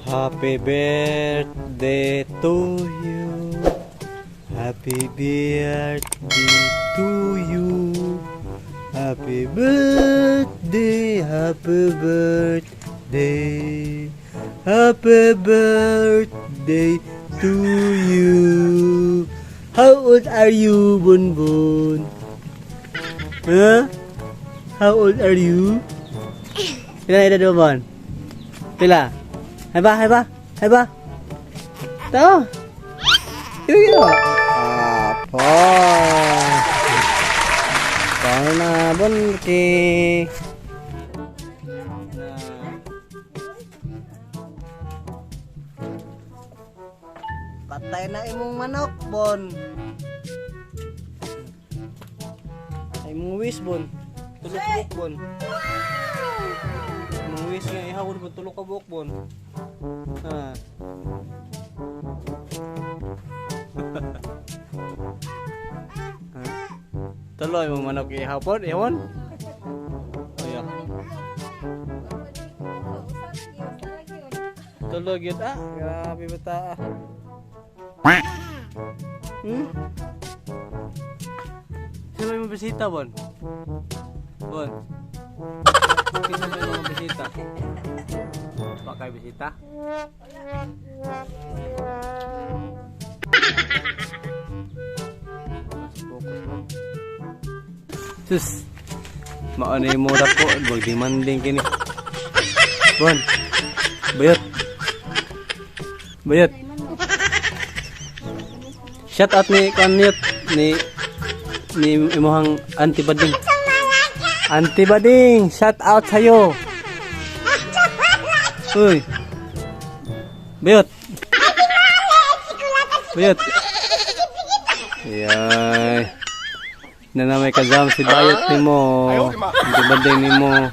Happy birthday to you. Happy birthday to you. Happy birthday, happy birthday. Happy birthday to you. How old are you, Bunbun? Huh? How old are you? Pila edad mo, Bun? Pila? Hai ba? Tahu? Yuk. Apa? Karena bunki. Patay na imong manok, Bon. Imong wis, Bon. Tulok buk, Bon. Imong wis nga ihawod mo tulok ka buk, Bon. Ha. Tuloy mo manok ihapon, ihon. Oh ya. Tuloy gyud grabe bata. Sino may bisita, Bon? Bon. Sino may mga bisita? Pakai bisita? Sus, maano yung mura po, wag demanding kini. Bon, bayot. Shout out ni Kanyut ni imuhang Auntie Bading, shout out sa'yo. Uy, bayot. Yay. Na may kazam si Bayot ni mo. Auntie Bading ni mo.